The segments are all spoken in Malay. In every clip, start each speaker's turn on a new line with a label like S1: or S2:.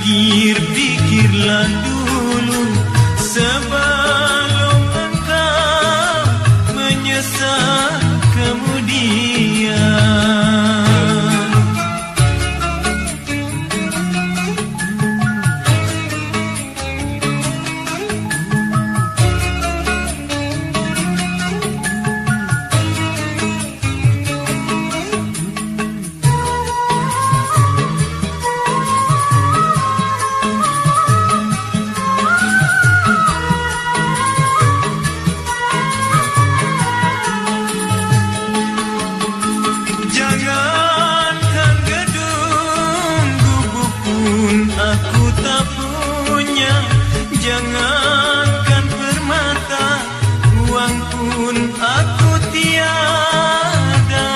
S1: Pikir-pikirlah dulu sebelum engkau menyesal kemudian. Jangankan permata, uang pun aku tiada.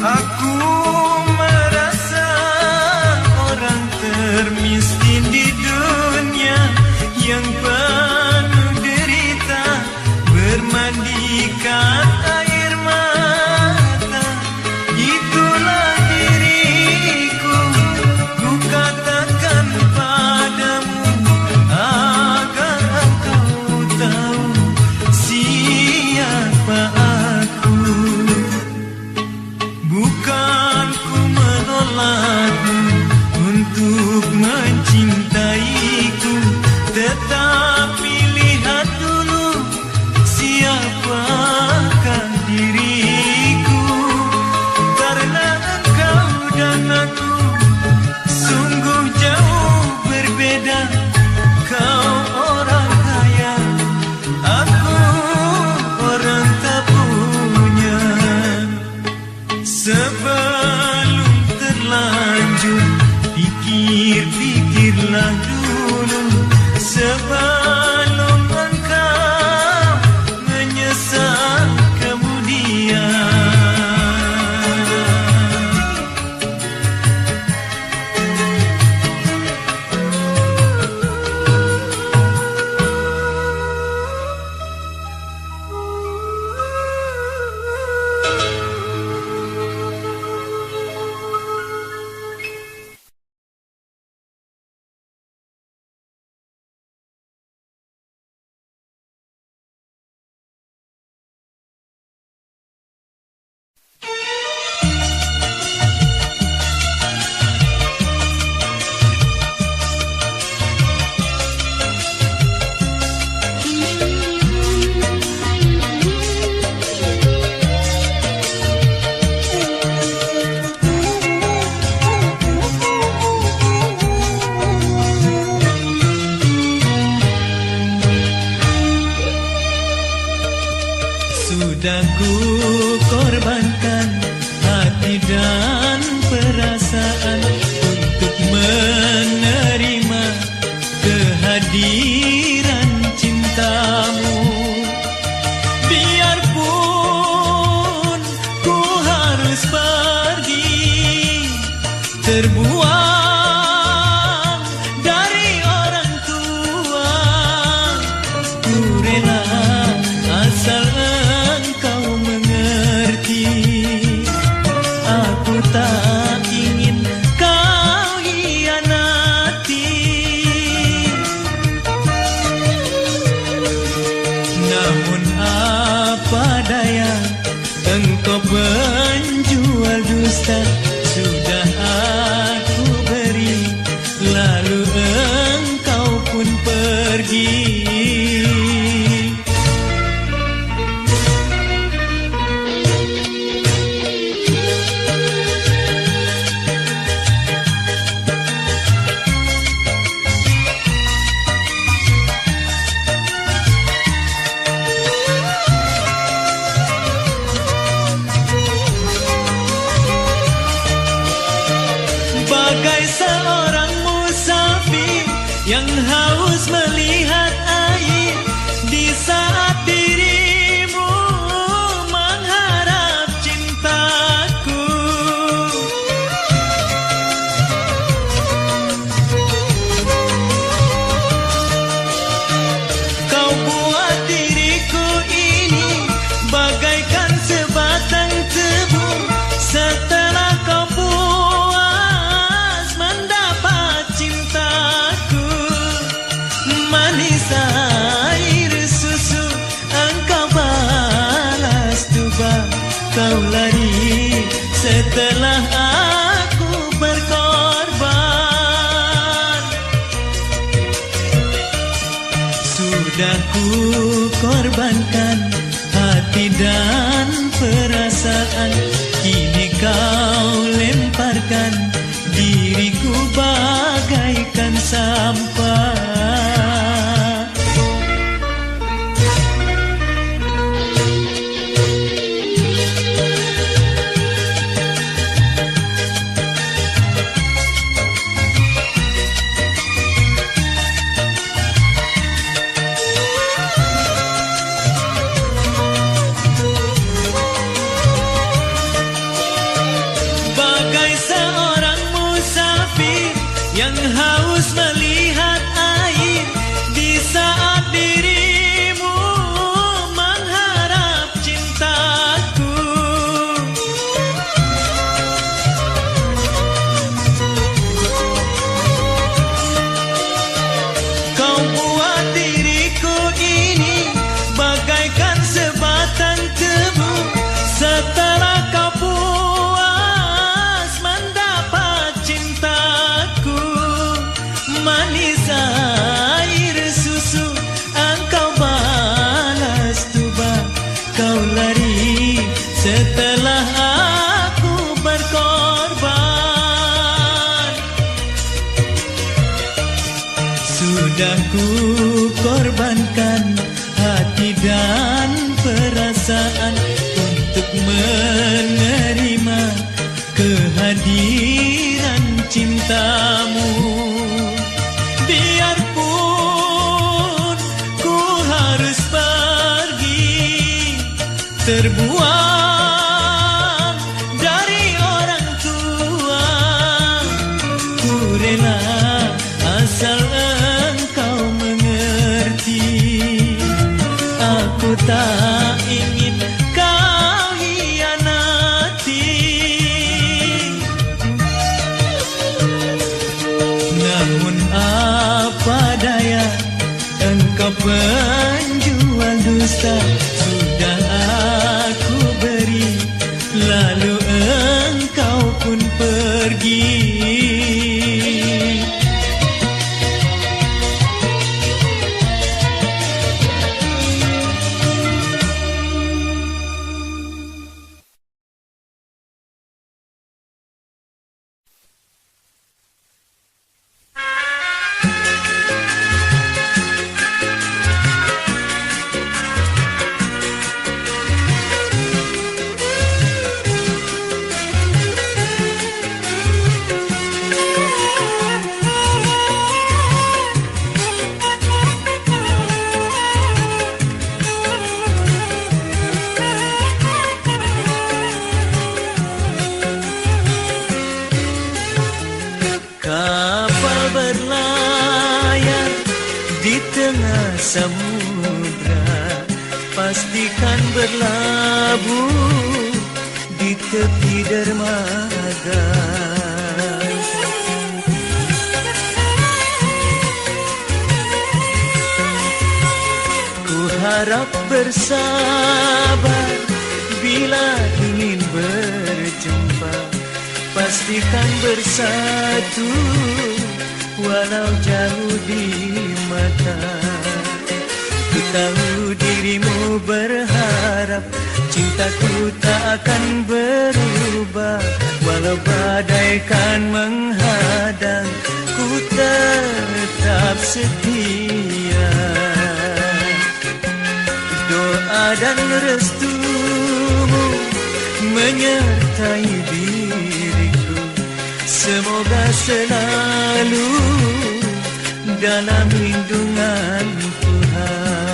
S1: Aku merasa orang termiskin di dunia yang penuh derita, bermandikan air mata. Itulah diriku, ku katakan padamu agar engkau tahu siapa aku. Bukan ku menolakmu untuk mencintaiku, tetapi lihat dulu siapakah diriku. Karena engkau dan aku sungguh jauh berbeda. Kau orang kaya, aku orang tak punya. Sebelum terlanjur, pikir-pikirlah dulu sebelum engkau menyesal kemudian. Sudah ku korbankan hati dan perasaan untuk menerima kehadiran cintamu. Biarpun ku harus pergi, terbuang dari orang tua, ku rela asal engkau mengerti. Aku Sudah ku korbankan hati dan perasaan, kini kau lemparkan diriku bagaikan sampah. Yang haus melihat air di saat dirimu mengharap cintaku. Kau buat diriku ini bagaikan sebatang tebu. Setelah kau puas mendapat cintaku, manis air susu, engkau balas tuba. Kau lari setelah aku berkorban. Sudah ku korbankan hati dan perasaan untuk menerima kehadiran cintamu. Biarpun ku harus pergi, terbuang dari orang tua, ku rela asal engkau mengerti. Aku tak ingin kau hianati. Namun apa daya, engkau penjual dusta. Sudah aku beri, lalu engkau pun pergi. Samudra, pastikan berlabuh di tepi dermaga. Ku harap bersabar bila ingin berjumpa, pastikan bersatu walau jauh di mata. Ku tahu dirimu berharap cintaku tak akan berubah, walau badai kan menghadang, ku tetap setia. Doa dan restumu menyertai diriku, semoga selalu dalam lindungan Tuhan.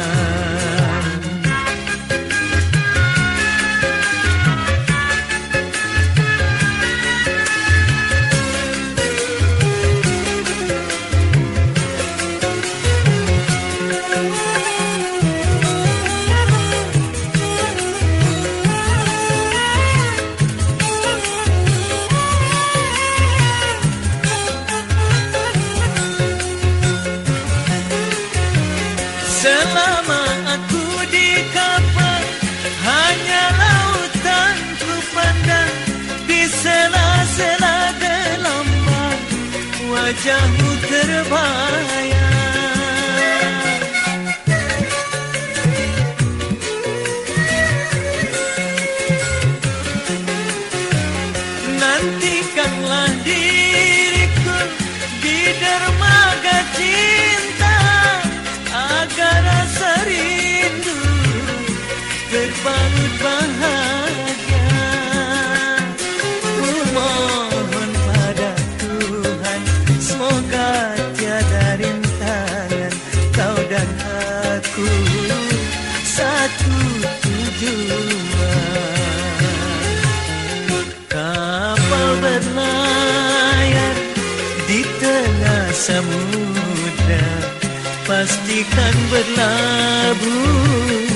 S1: Selama aku di kapal, hanya lautan ku pandang. Di sela-sela gelombang, wajahmu terbayang. Semoga tiada rintangan, kau dan aku satu tujuan. Kapal berlayar di tengah samudra, pastikan berlabuh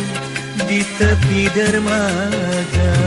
S1: di tepi dermaga.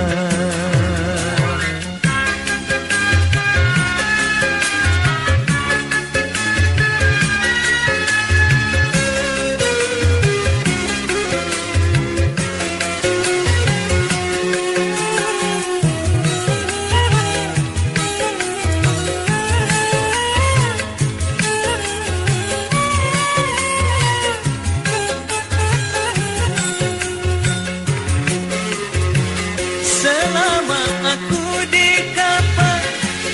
S1: Selama aku di kapal,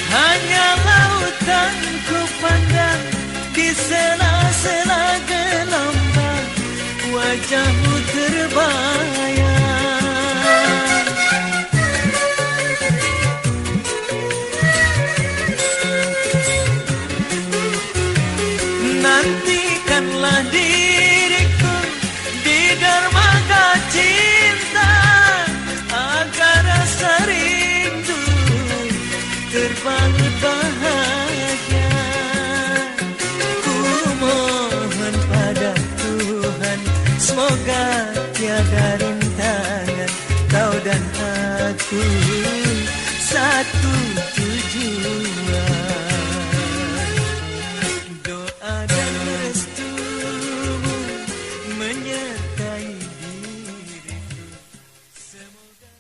S1: hanya lautan ku pandang. Di sela-sela gelombang, wajahmu terbayang. Nantikanlah diriku di dermaga cinta, agar rasa rindu terbangun bahagia. Ku mohon pada Tuhan, semoga tiada rintangan, kau dan aku satu tujuan. Doa dan restumu menyertai diriku. Semoga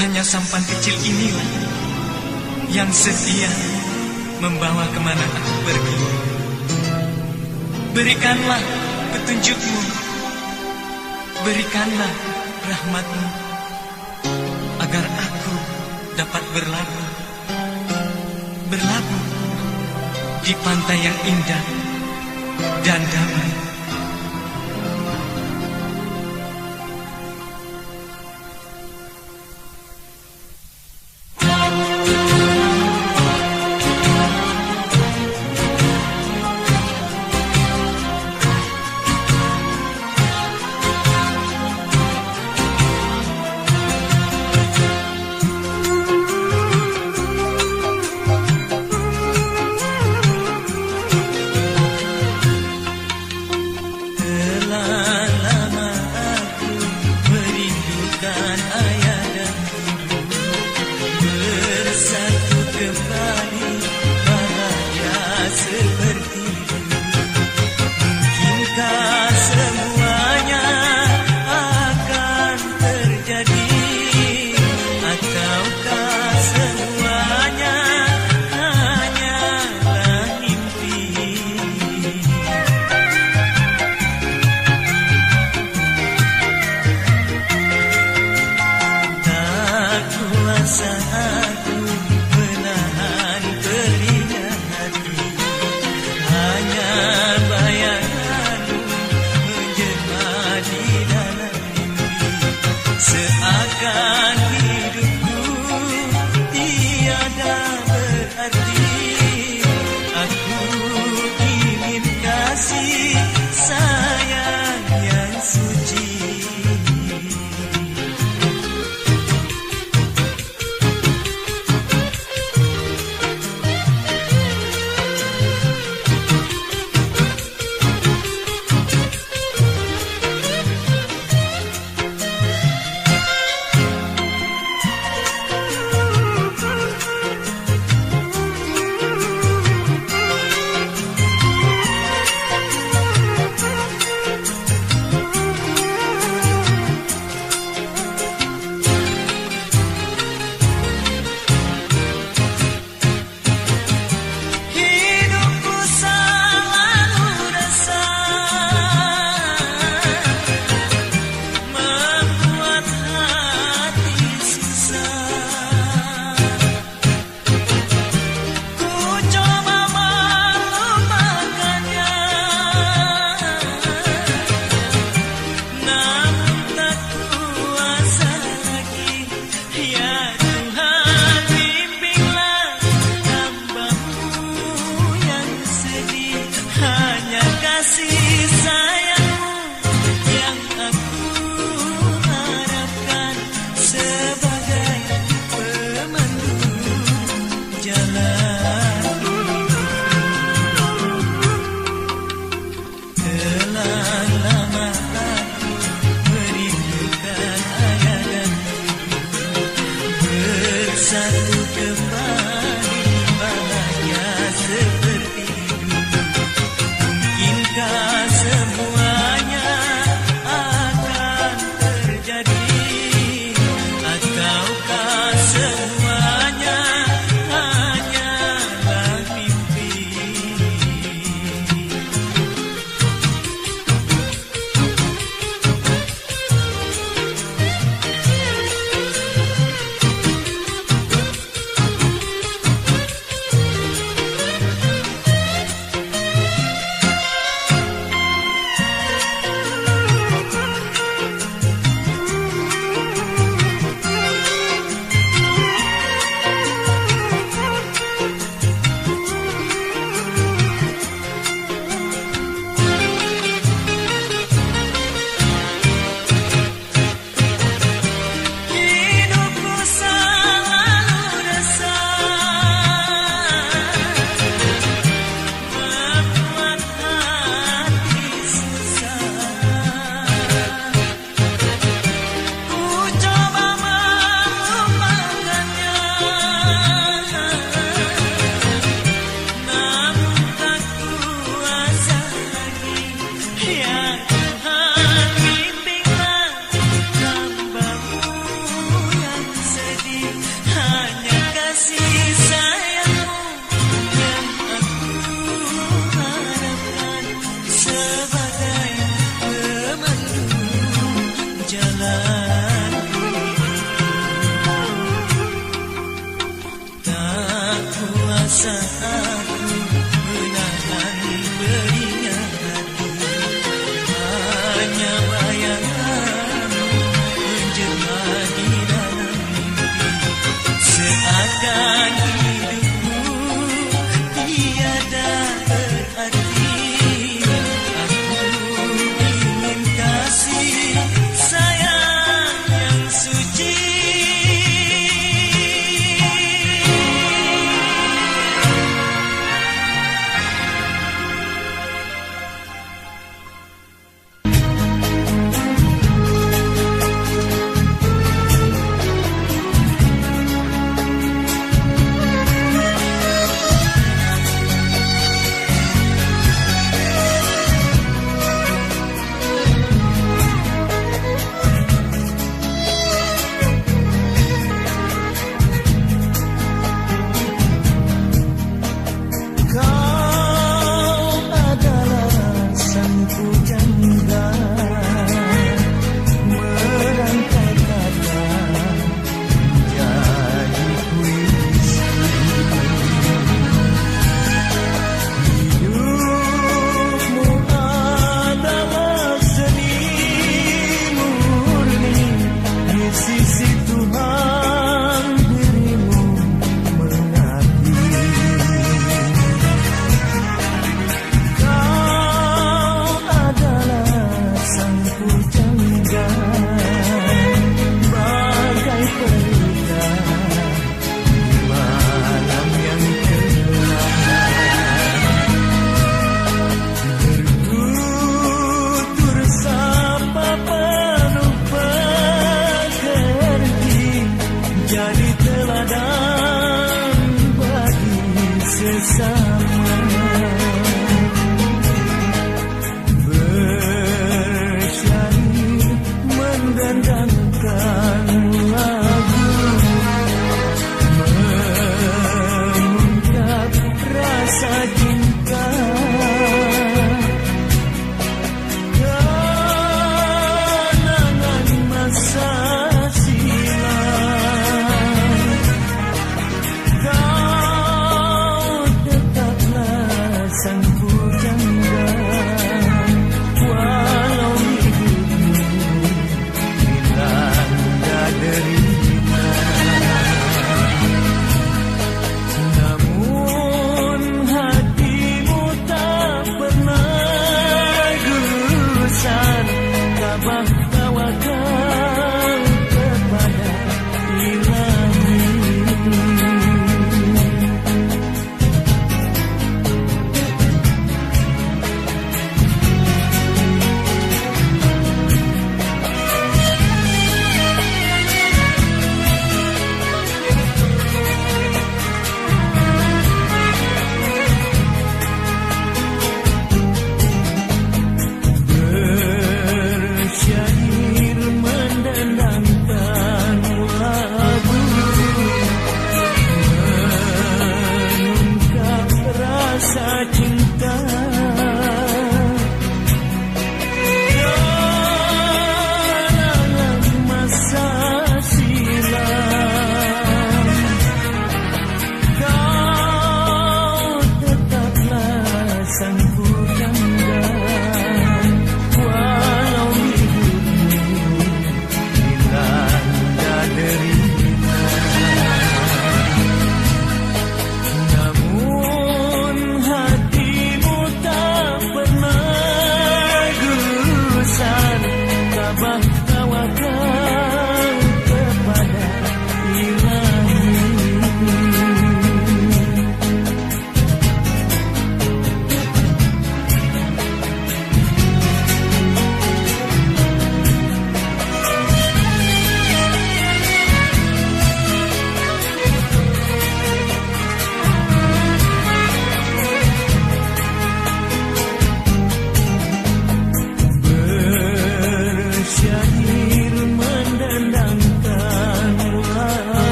S1: hanya sampan kecil inilah yang setia membawa kemana aku pergi. Berikanlah petunjukmu, berikanlah rahmatmu, agar aku dapat berlabuh di pantai yang indah dan damai. bersatu kembali bahagia seperti dulu. Mungkinkah semuanya akan terjadi, ataukah semuanya hanyalah mimpi?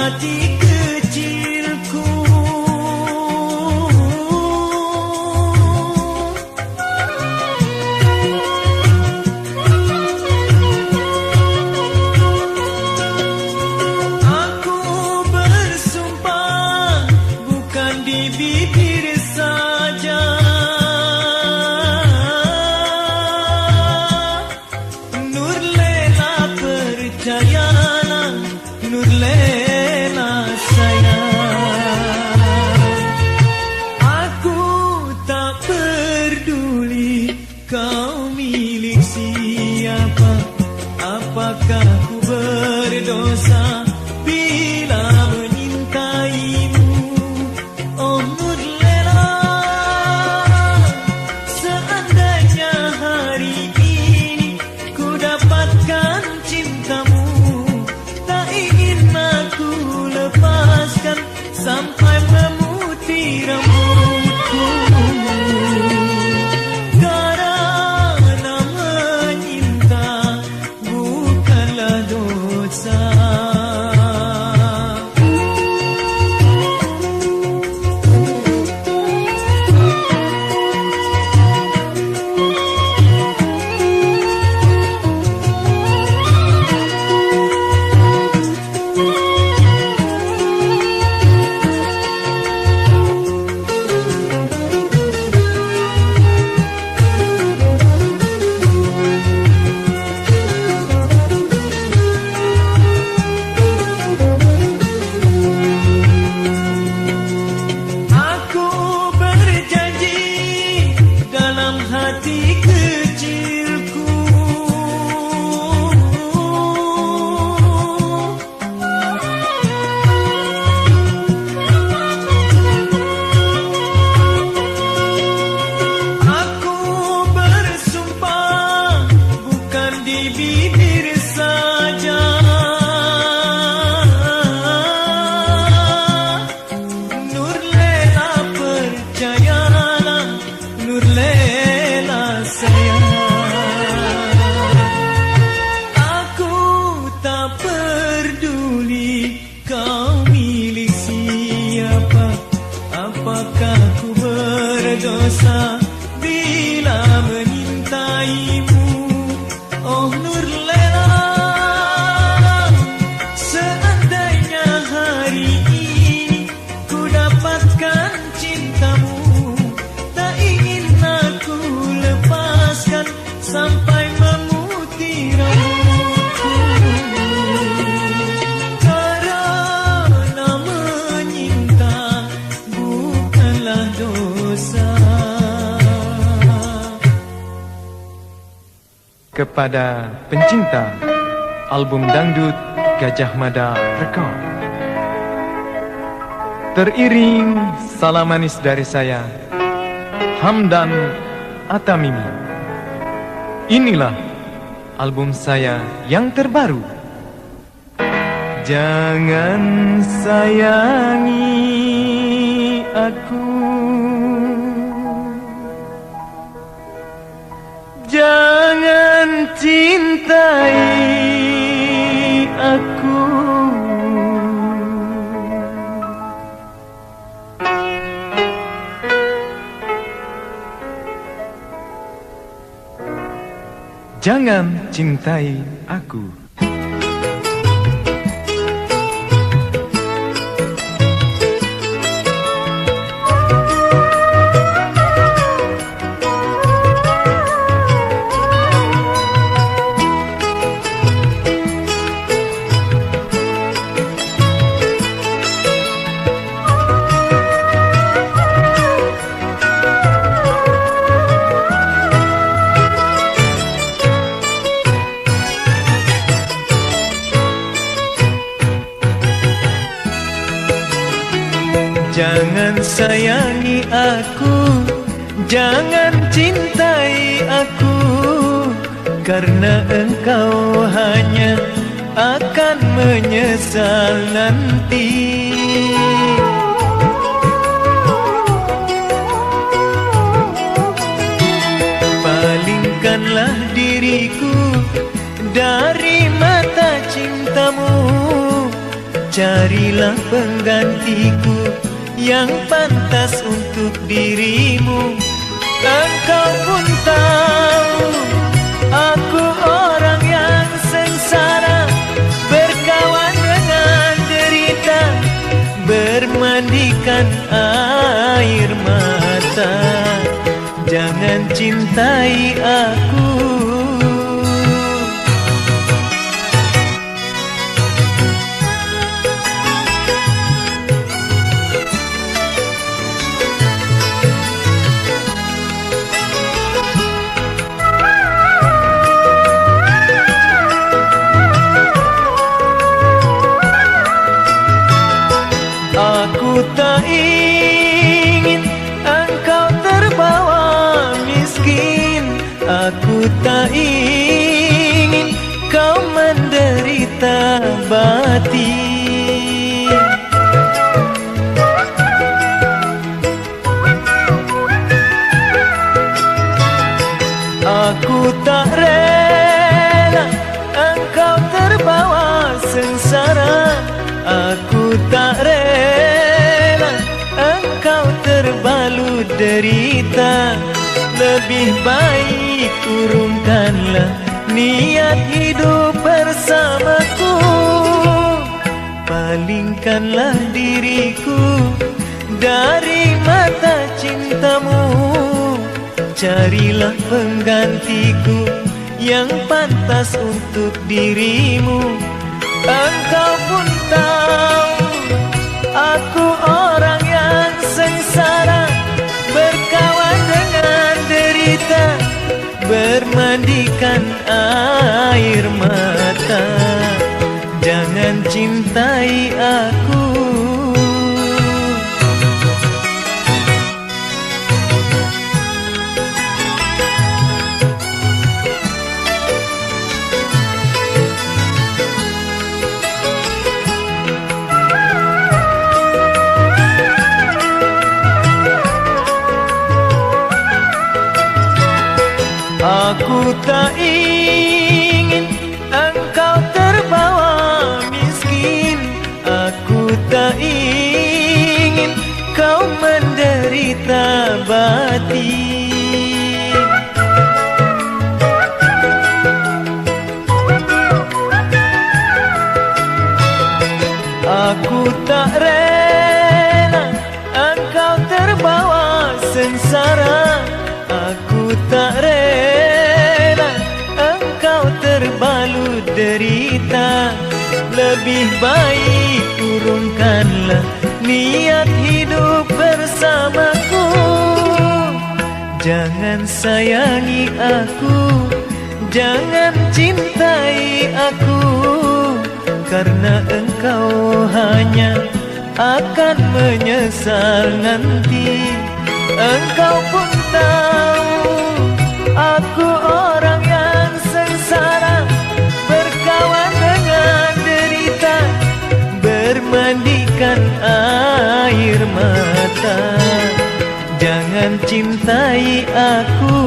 S2: hati kecilku. Aku bersumpah bukan di bibir saja, Nur Lela percayalah, Nur Lela sayang. Aku tak peduli kau milik siapa, apakah ku berdosa bila menyintaimu. Oh Nur Lela, seandainya hari ini ku dapatkan cintamu, tak ingin aku lepaskan sampai memutih rambutku. Karena menyinta bukanlah dosa. Aku berjanji dalam hati kecilku, aku bersumpah bukan di bibir saja, Nur Lela percayalah, Nur Lela sayang. Aku tak peduli kau milik siapa, apakah ku berdosa bila menyintaimu. Oh Nur Lela, seandainya hari ini ku dapatkan cintamu, tak ingin aku lepaskan sampai memutih rambutku. Karena menyinta bukanlah dosa.
S3: Kepada pencinta album dangdut Gajah Mada Record, teriring salam manis dari saya, Hamdan Atamimi. Inilah album saya yang terbaru. Jangan sayangi aku, jangan cintai aku, jangan cintai aku.
S2: Jangan sayangi aku, jangan cintai aku, karena engkau hanya akan menyesal nanti. Palingkanlah diriku dari mata cintamu, carilah penggantiku yang pantas untuk dirimu. Engkau pun tahu aku orang yang sengsara, berkawan dengan derita, bermandikan air mata. Jangan cintai aku. Aku tak ingin engkau terbawa miskin. Aku tak ingin kau menderita batin. Aku tak rela engkau terbawa sengsara. Aku tak rela engkau terbalut derita. Lebih baik urungkanlah niat hidup bersamaku. Palingkanlah diriku dari mata cintamu. Carilah penggantiku yang pantas untuk dirimu. Engkau pun tahu aku orang yang sengsara, berkawan dengan derita, bermandikan air mata. Jangan cintai aku. Aku tak ingin engkau terbawa miskin. Aku tak ingin kau menderita batin. Aku tak rela engkau terbawa sengsara. Aku tak rela engkau terbalut derita. Lebih baik urungkanlah niat hidup bersamaku. Jangan sayangi aku, jangan cintai aku, karena engkau hanya akan menyesal nanti. Engkau pun tahu aku orang yang sengsara, berkawan dengan derita, bermandikan air mata. Jangan cintai aku.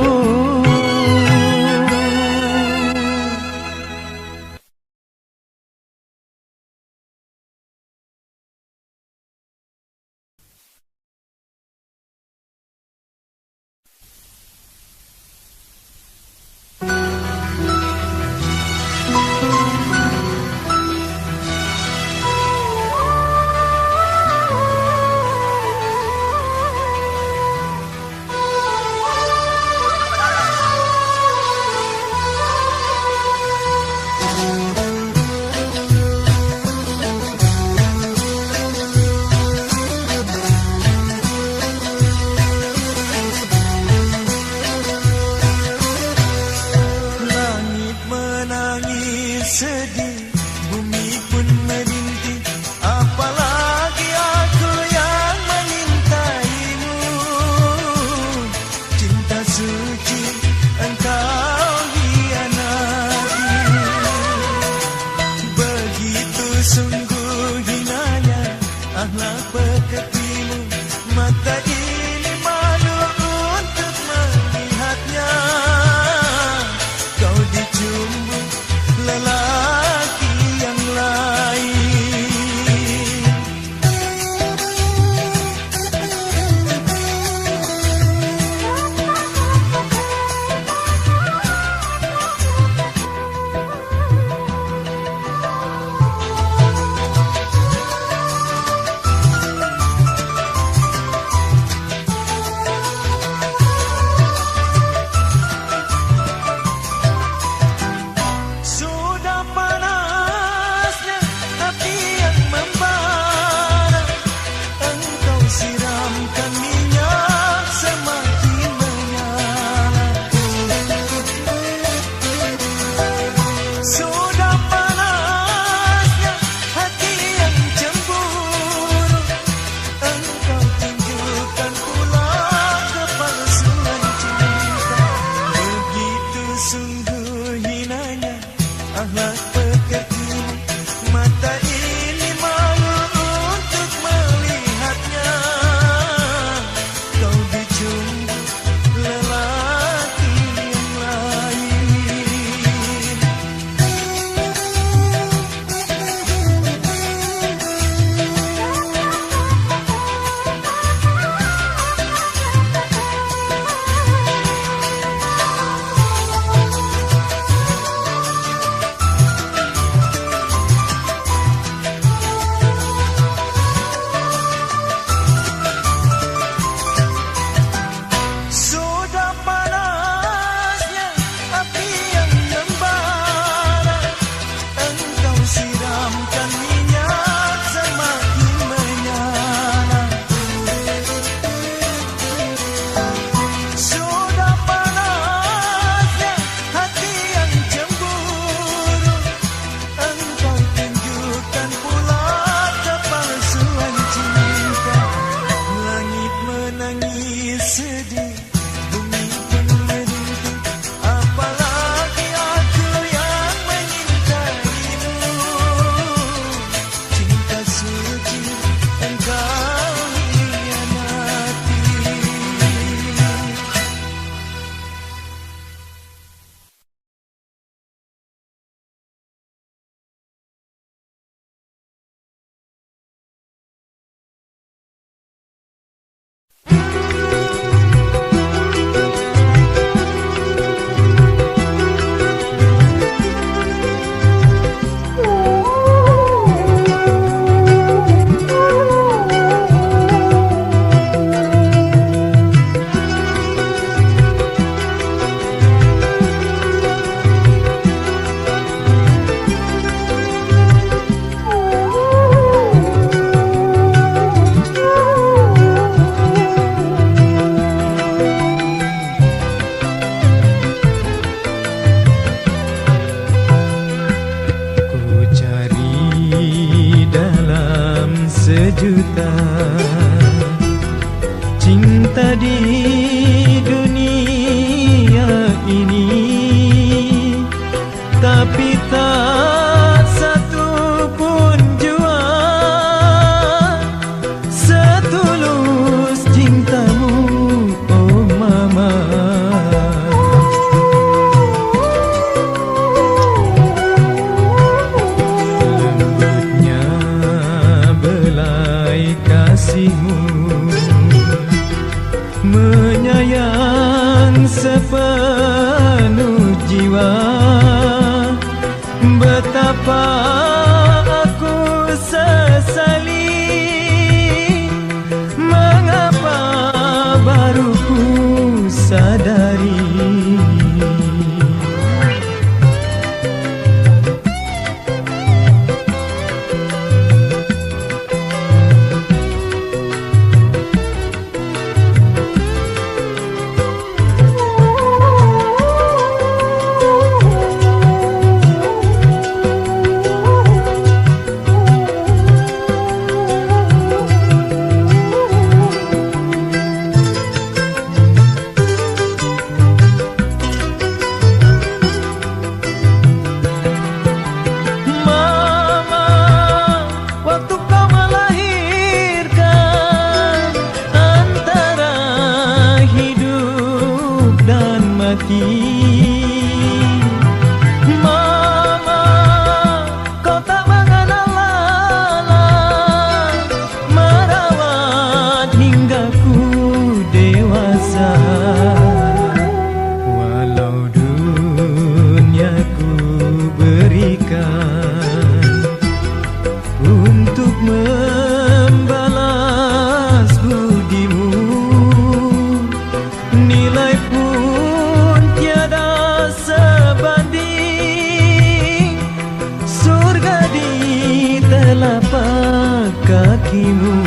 S2: sejuta. Cinta di dunia ini, tapi tak satu pun jua setulus cintamu, oh mama. Lembutnya belai kasihmu, menyayang sepenuh jiwa. Betapa aku sesali, mengapa baru ku sadari. Mama, kau tak mengenal lelah, merawat hingga ku dewasa. Walau dunia ku berikan untuk membalas budimu, nilai pun tiada sebanding. Surga di telapak kakimu.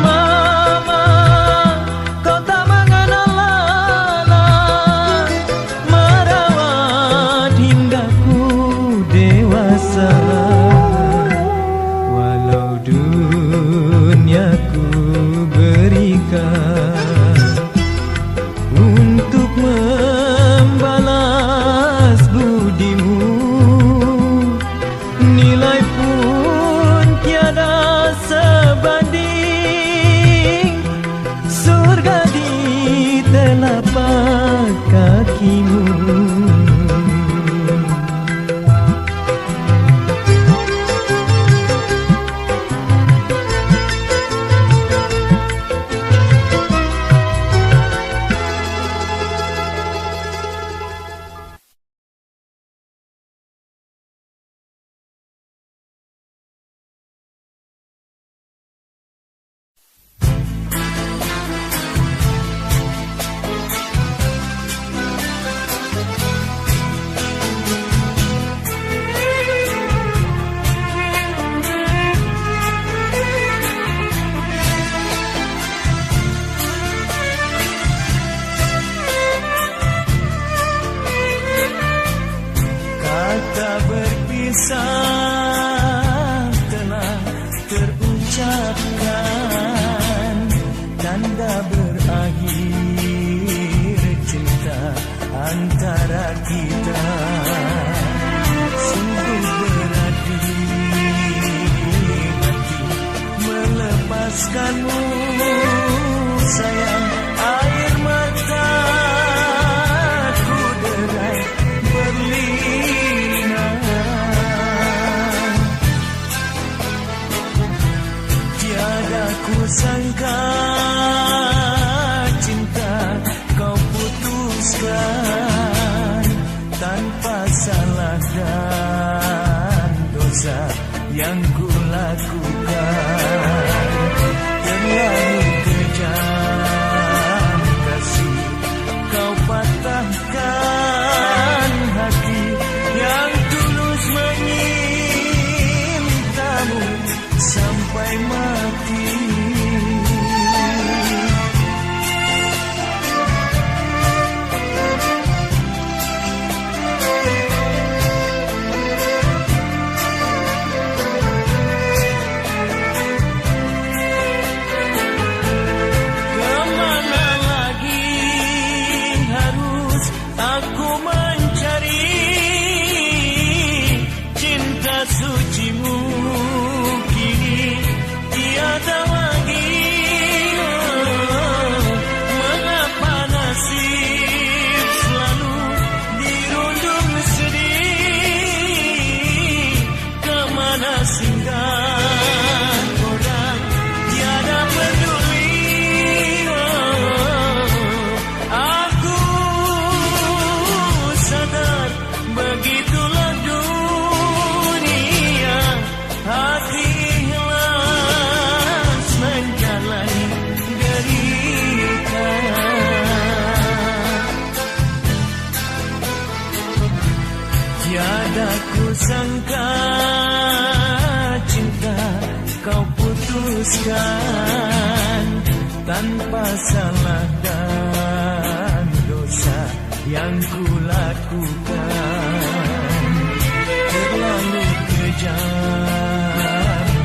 S2: Mama, kau tak mengenal lelah, merawat hingga ku dewasa. Walau dunia ku berikan untuk membalas budimu, nilai pun tiada sebanding. Surga di telapak kakimu. Kata berpisah telah terucapkan, tanda berakhir cinta antara kita. Sungguh berat di hati melepaskanmu, sayang. Air mataku derai berlinang. kusangka cinta kau putuskan tanpa salah dan dosa yang kulakukan. Terlalu kejam kasih kau patahkan hati yang tulus menyintamu sampai mati. Kemana lagi harus aku mencari cinta sucimu? Kini tiada lagi. Mengapa nasib selalu dirundung sedih? Kemana singgah orang tiada peduli. Aku sadar begitulah dunia. Hati ikhlas menjalani derita. Tiada kusangka cinta kau putuskan tanpa salah dan dosa yang kulakukan. Terlalu kejam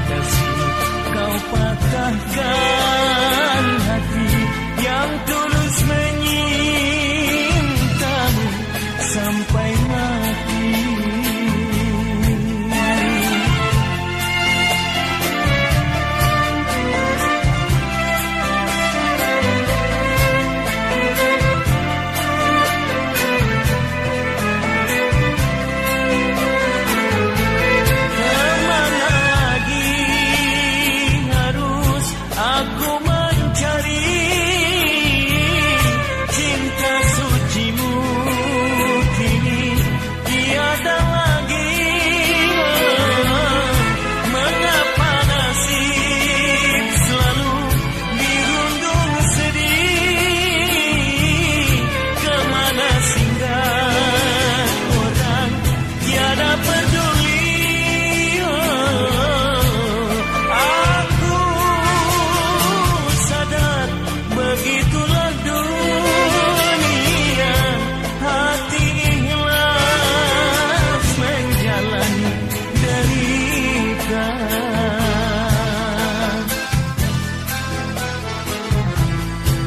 S2: kasih kau patahkan hati yang tulus menyintamu sampai mati. Kemana lagi harus aku mencari cinta sucimu? Kini tiada lagi. Mengapa nasib selalu dirundung sedih? Kemana singgah orang tiada peduli. Aku sadar begitulah dunia. Hati ikhlas menjalani derita.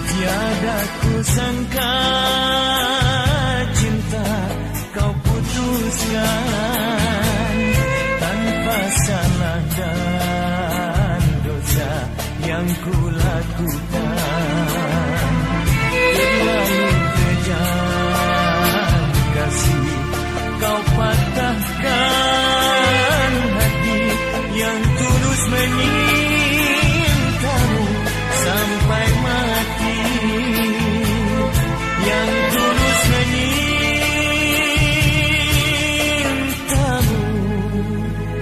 S2: Tiada kusangka cinta kau putuskan tanpa salah dan dosa yang kulakukan. Terlalu kejam kasih kau patahkan hati yang tulus menyintamu sampai mati. Yang tulus menyintamu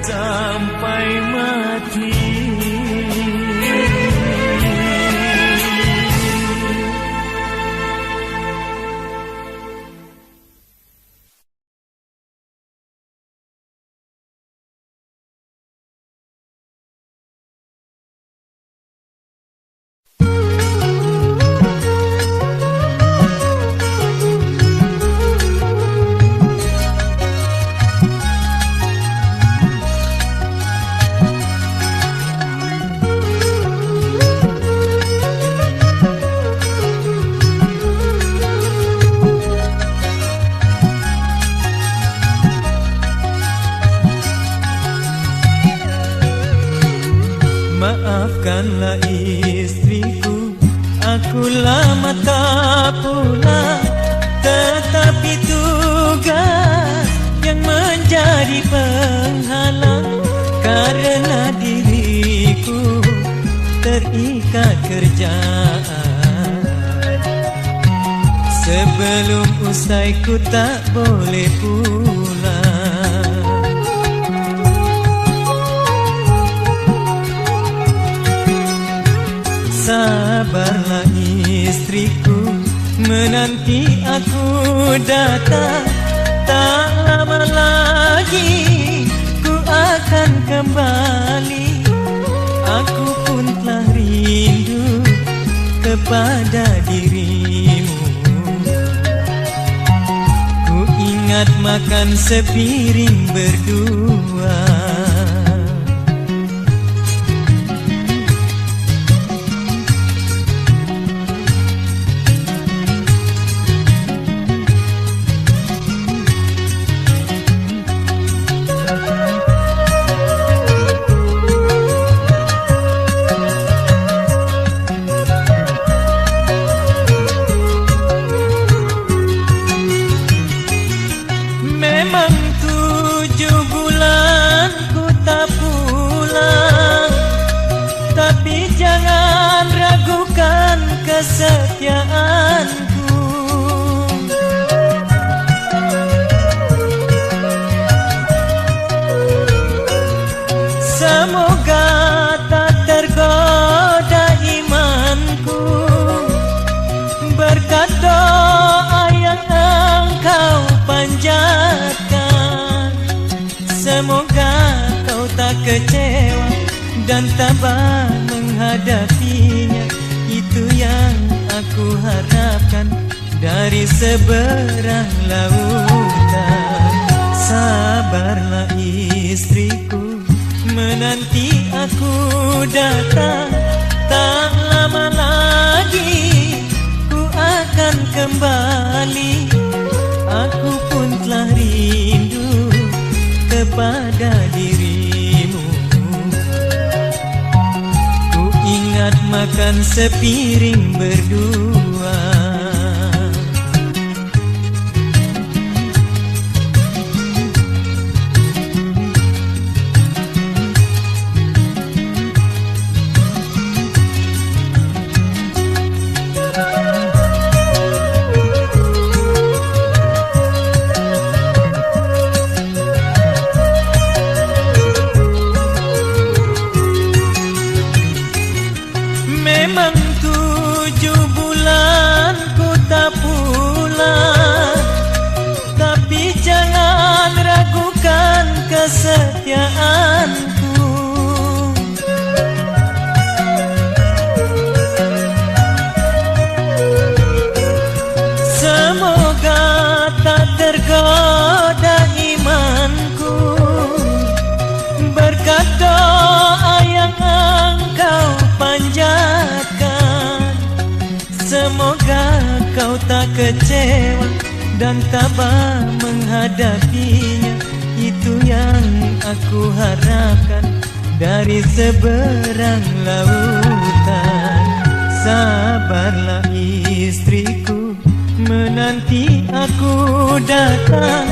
S2: sampai mati. Maafkanlah istriku, aku lama tak pulang, tetapi tugas yang menjadi penghalang karena diriku terikat kerjaan. Sebelum usai ku tak boleh pulang. Sabarlah istriku, menanti aku datang. Tak lama lagi ku akan kembali. Aku pun telah rindu kepada dirimu. Ku ingat makan sepiring berdua.
S4: Memang 7 bulan ku tak pulang, tapi jangan ragukan kesetiaanku. Semoga tak tergoda imanku berkat doa yang engkau panjatkan. Semoga kau tak kecewa dan tabah menghadapinya. Itu yang aku harapkan dari seberang lautan. Sabarlah istriku, menanti aku datang. Tak lama lagi ku akan kembali. Aku pun telah rindu kepada dirimu. Ku ingat makan sepiring berdua. Memang 7 bulan ku tak pulang, tapi jangan ragukan kesetiaanku. Semoga tak tergoda imanku berkat doa yang engkau panjatkan. Semoga kau tak kecewa dan tabah menghadapinya. Itu yang aku harapkan dari seberang lautan. Sabarlah istriku, menanti aku datang.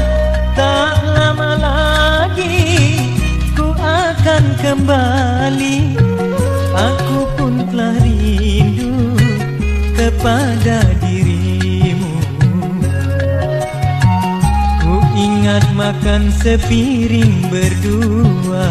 S4: Tak lama lagi ku akan kembali. Aku pun telah rindu kepada dirimu. Ku ingat makan sepiring berdua.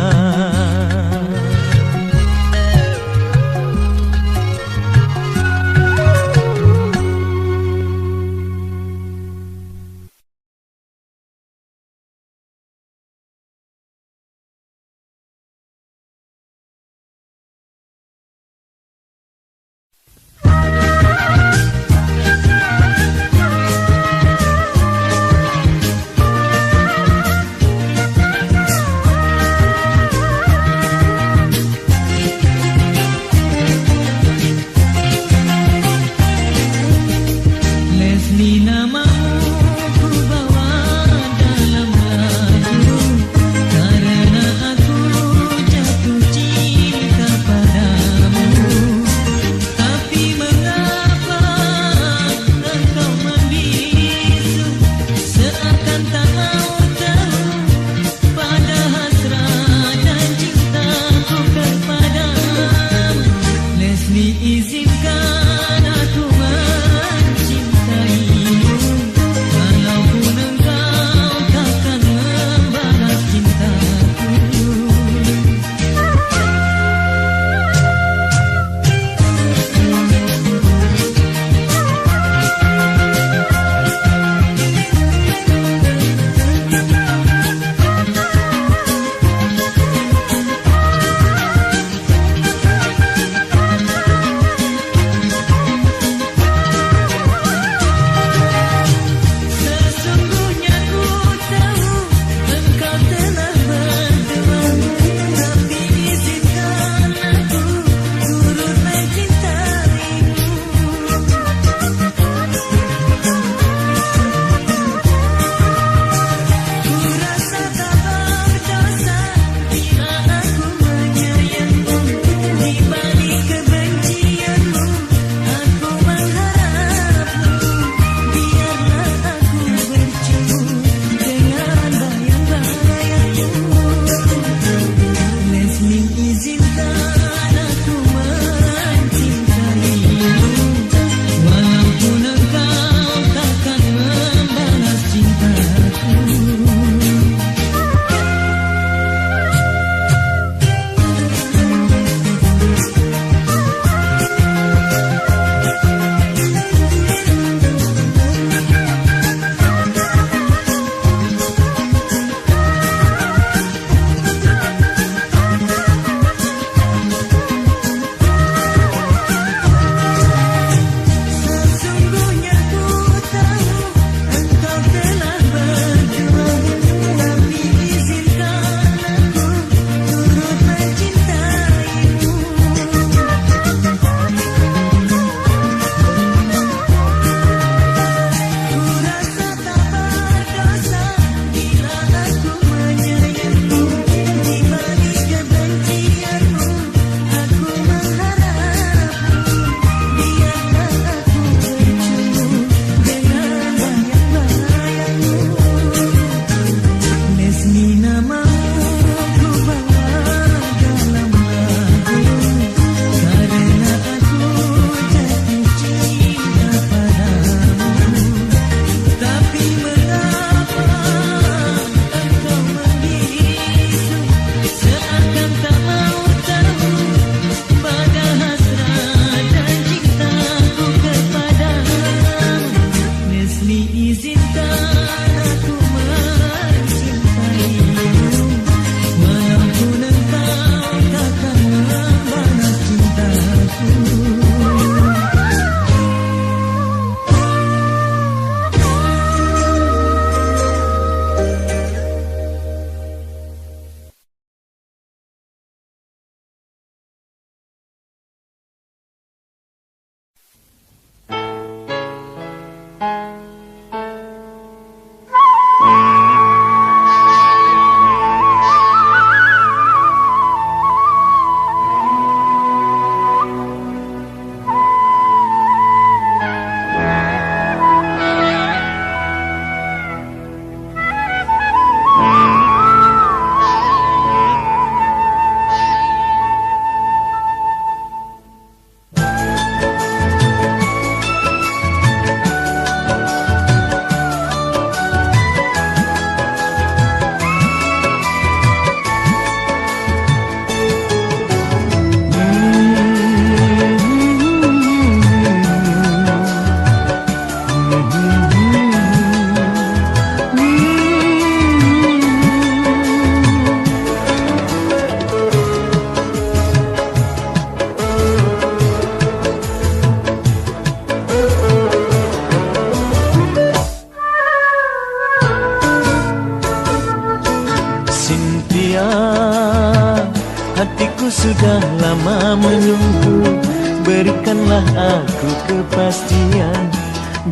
S2: Hatiku sudah lama menunggu, berikanlah aku kepastian,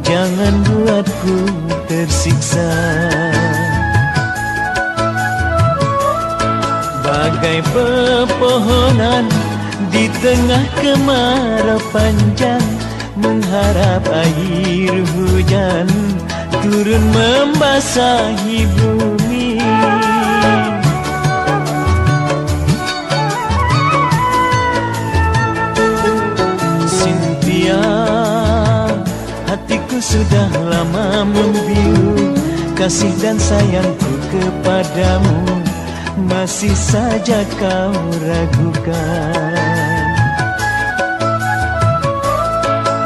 S2: jangan buatku tersiksa. Bagai pepohonan di tengah kemarau panjang, mengharap air hujan turun membasahi bumi. Cynthia, hatiku sudah lama membiru, kasih dan sayangku kepadamu masih saja kau ragukan.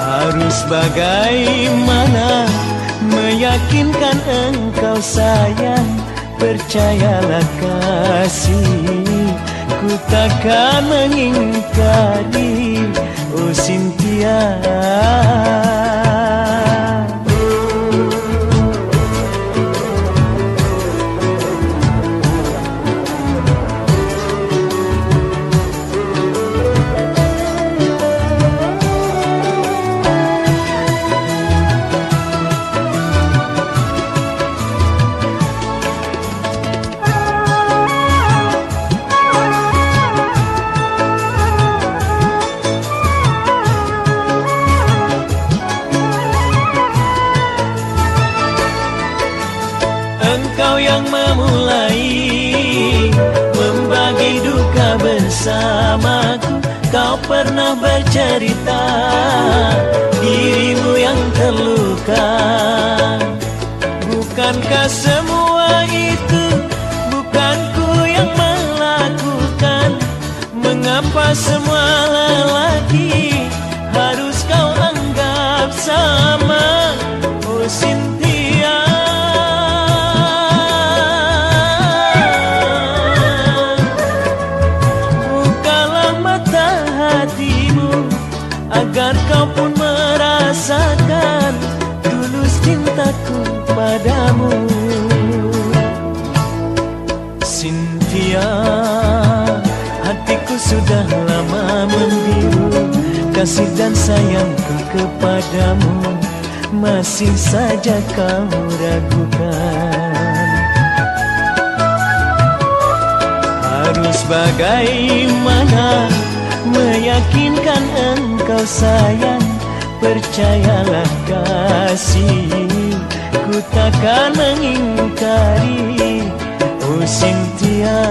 S2: Harus bagaimana meyakinkan engkau sayang, percayalah kasih, ku takkan mengingkari, oh Cynthia. Engkau yang memulai membagi duka bersamaku, kau pernah bercerita dirimu yang terluka. Bukankah semua itu bukanku yang melakukan? Mengapa semua lelaki harus kau anggap sama, oh Cynthia? Agar kau pun merasakan tulus cintaku padamu. Cynthia, hatiku sudah lama membiru, kasih dan sayangku kepadamu masih saja kau ragukan. Harus bagaimana meyakinkan engkau sayang, percayalah kasih, ku takkan mengingkari, oh Cynthia.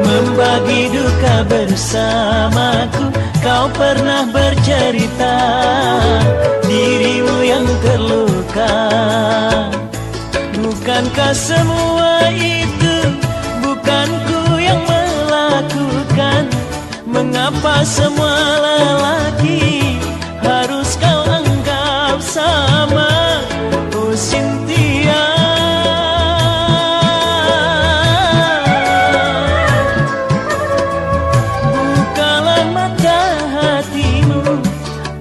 S2: Membagi duka bersamaku, kau pernah bercerita dirimu yang terluka. Bukankah semua itu bukanku yang melakukan? Mengapa semua lelaki harus kau anggap sama, oh Cynthia?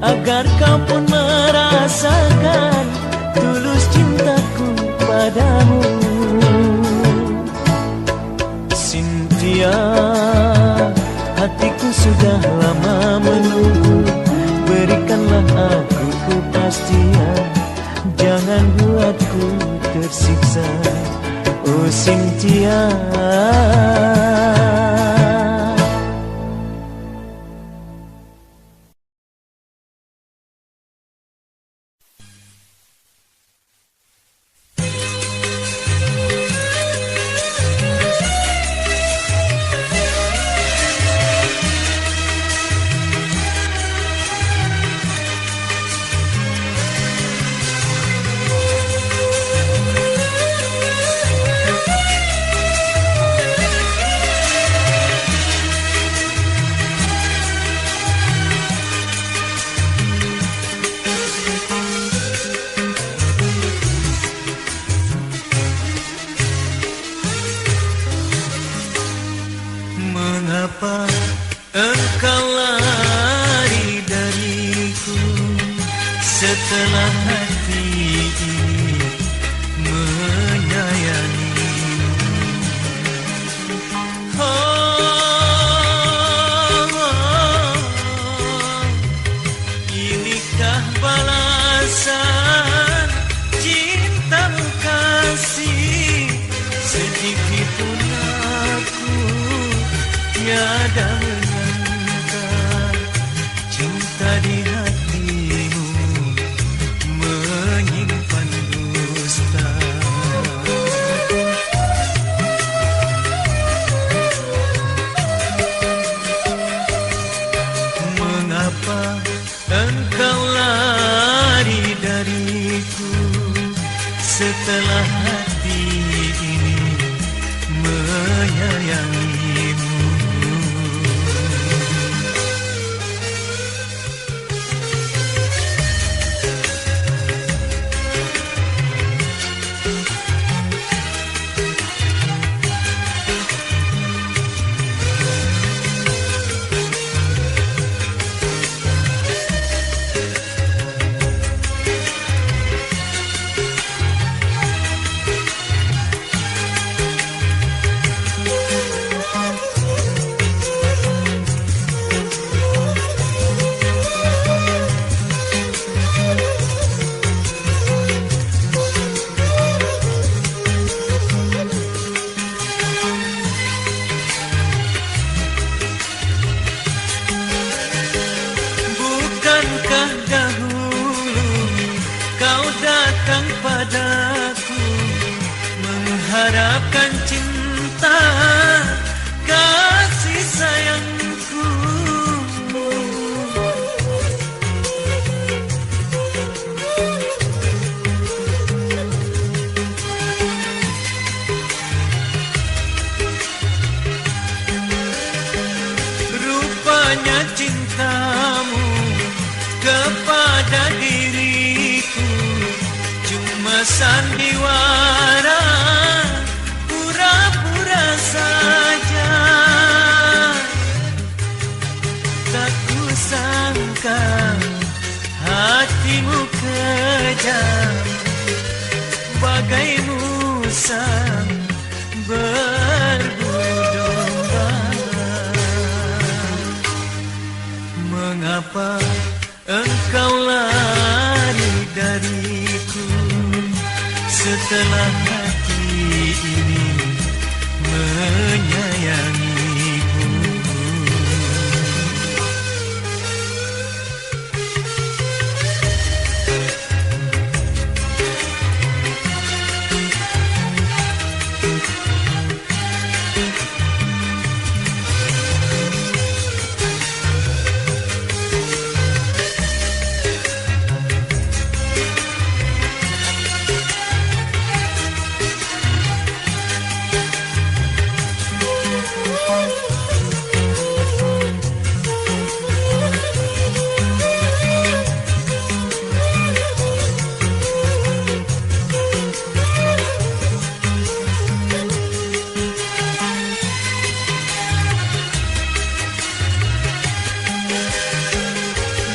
S2: Agar kau pun merasakan tulus cintaku padamu. Cynthia, hatiku sudah lama menunggu, berikanlah aku kepastian, jangan buatku tersiksa, oh Cynthia.
S4: setelah hati ini menyayangi. Inikah balasan cintamu kasih? Sedikit pun aku tiada menyangka cinta di hatimu menyimpan dusta. Mengapa engkau lari dariku setelah hati ini menyayangimu? Bukankah dahulu kau datang padaku mengharapkan cinta kasih sayangku? Rupanya cintamu kepada diriku cuma sandiwara, pura-pura saja. Tak kusangka hatimu kejam, bagai musang berbulu domba. Mengapa engkau lari dariku setelah hati ini menyayangimu?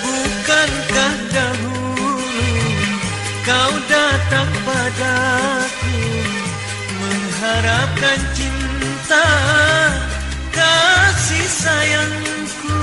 S4: Bukankah dahulu kau datang padaku mengharapkan cinta kasih sayangku?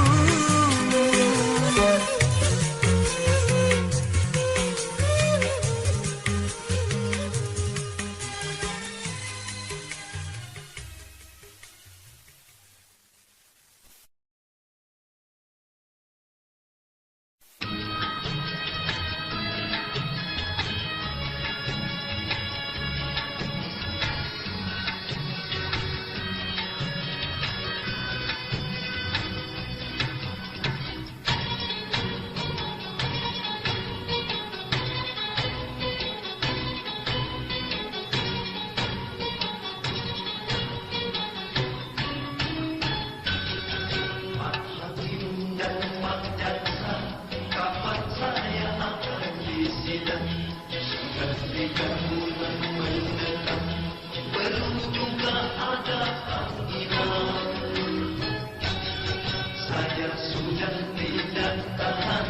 S2: Saya sudah tidak tahan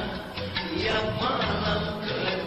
S2: yang malam ke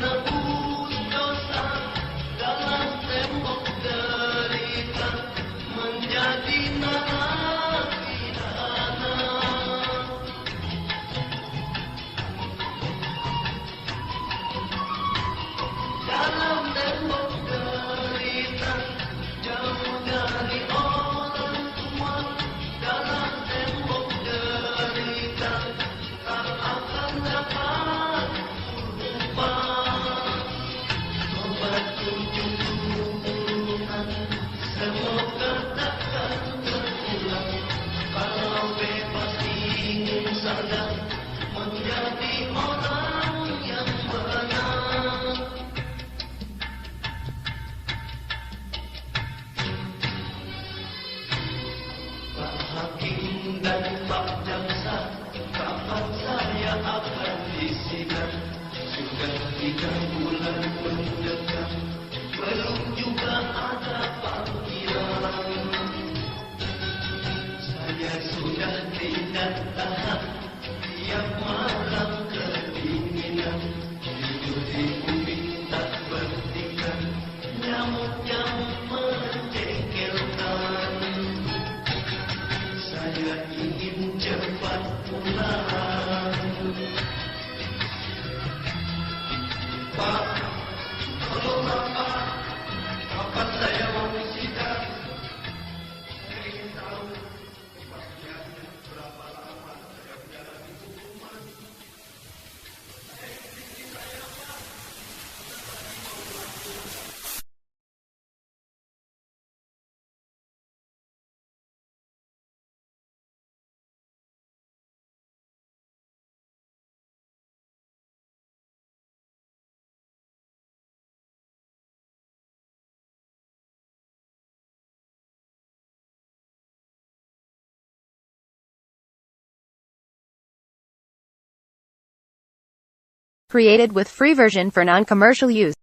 S4: menebus dosa dalam tembok derita menjadi narapidana. Dalam tembok derita jauh dari orang tua, dalam tembok derita tak akan dapat lupa. Obat kunjung Tuhan semoga takkan terulang. Kalau bebas ingin sadar menjadi orang yang benar. Pak Hakim dan Pak Jaksa, kapan saya akan disidang? Sudah 3 bulan mendekat, belum juga ada panggilan. Saya sudah tidak tahan, tiap malam kedinginan, tidur di bumi tak bertingkat, nyamuk-nyamuk menjengkelkan. Saya ingin cepat pulang. Pak, tolonglah Pak, kapan saya mau sidang? Saya ingin tahu kepastian berapa lama saya menjalani hukuman.
S5: Created with free version for non-commercial use.